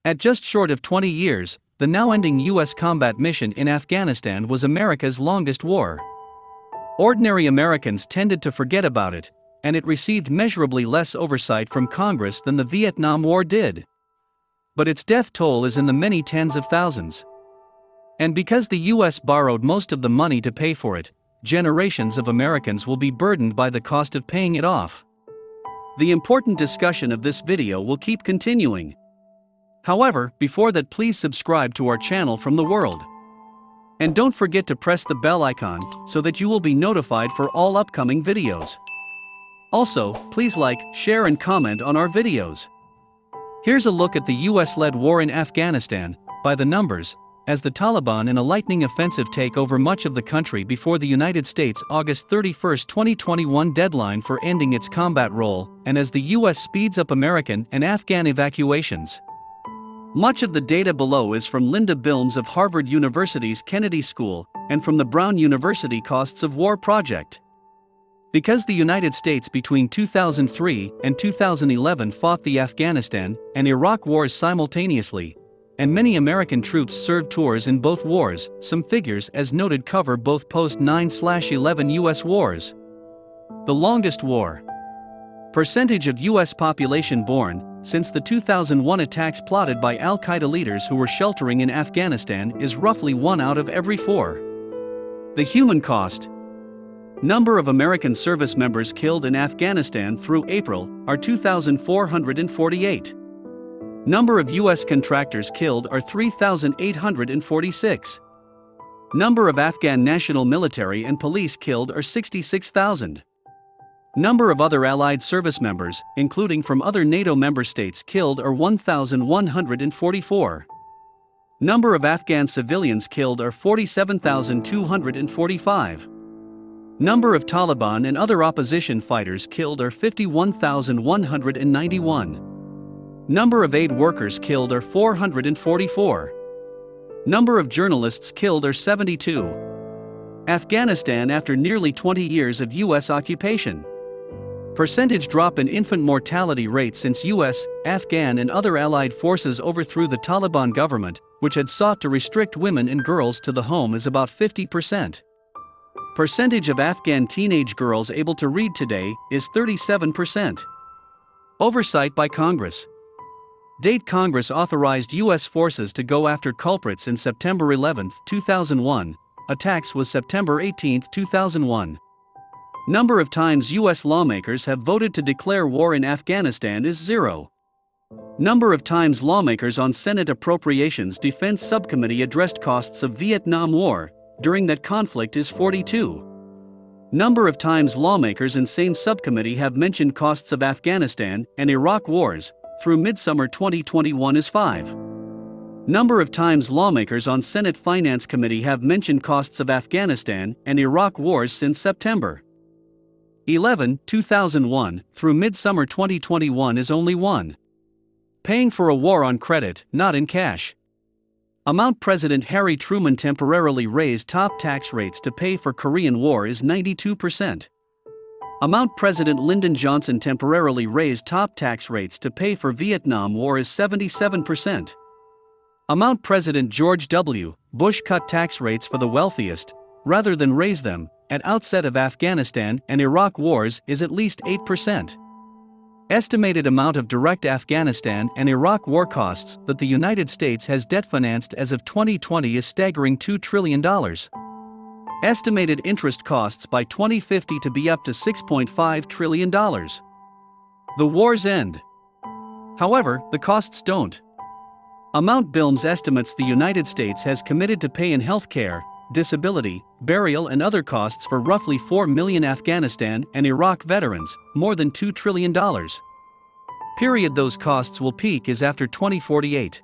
At just short of 20 years, the now-ending U.S. combat mission in Afghanistan was America's longest war. Ordinary Americans tended to forget about it, and it received measurably less oversight from Congress than the Vietnam War did. But its death toll is in the many tens of thousands. And because the U.S. borrowed most of the money to pay for it, generations of Americans will be burdened by the cost of paying it off. The important discussion of this video will keep continuing. However, before that, please subscribe to our channel from the world. And don't forget to press the bell icon so that you will be notified for all upcoming videos. Also, please like, share and comment on our videos. Here's a look at the US-led war in Afghanistan, by the numbers, as the Taliban in a lightning offensive take over much of the country before the United States' August 31, 2021 deadline for ending its combat role, and as the US speeds up American and Afghan evacuations. Much of the data below is from Linda Bilmes of Harvard University's Kennedy School, and from the Brown University Costs of War Project. Because the United States between 2003 and 2011 fought the Afghanistan and Iraq wars simultaneously, and many American troops served tours in both wars, some figures as noted cover both post-9/11 U.S. wars. The longest war. Percentage of U.S. population born since the 2001 attacks plotted by al-Qaeda leaders who were sheltering in Afghanistan is roughly 1 out of every 4. The human cost. Number of American service members killed in Afghanistan through April are 2,448. Number of U.S. contractors killed are 3,846. Number of Afghan national military and police killed are 66,000. Number of other Allied service members, including from other NATO member states, killed are 1,144. Number of Afghan civilians killed are 47,245. Number of Taliban and other opposition fighters killed are 51,191. Number of aid workers killed are 444. Number of journalists killed are 72. Afghanistan after nearly 20 years of U.S. occupation. Percentage drop in infant mortality rate since U.S., Afghan and other allied forces overthrew the Taliban government, which had sought to restrict women and girls to the home, is about 50%. Percentage of Afghan teenage girls able to read today is 37%. Oversight by Congress. Date: Congress authorized U.S. forces to go after culprits in September 11, 2001. Attacks was September 18, 2001. Number of times U.S. lawmakers have voted to declare war in Afghanistan is 0. Number of times lawmakers on Senate Appropriations Defense Subcommittee addressed costs of Vietnam War during that conflict is 42. Number of times lawmakers in same subcommittee have mentioned costs of Afghanistan and Iraq wars through midsummer 2021 is 5. Number of times lawmakers on Senate Finance Committee have mentioned costs of Afghanistan and Iraq wars since September 11, 2001 through midsummer 2021 is only 1. Paying for a war on credit, not in cash. Amount President Harry Truman temporarily raised top tax rates to pay for Korean War is 92%. Amount President Lyndon Johnson temporarily raised top tax rates to pay for Vietnam War is 77%. Amount President George W. Bush cut tax rates for the wealthiest, rather than raise them, at outset of Afghanistan and Iraq wars is at least 8%. Estimated amount of direct Afghanistan and Iraq war costs that the United States has debt financed as of 2020 is staggering $2 trillion. Estimated interest costs by 2050 to be up to $6.5 trillion. The wars end. However, the costs don't. Amount Bilmes estimates the United States has committed to pay in health care, disability, burial and other costs for roughly 4 million Afghanistan and Iraq veterans, more than $2 trillion. Period. Those costs will peak is after 2048.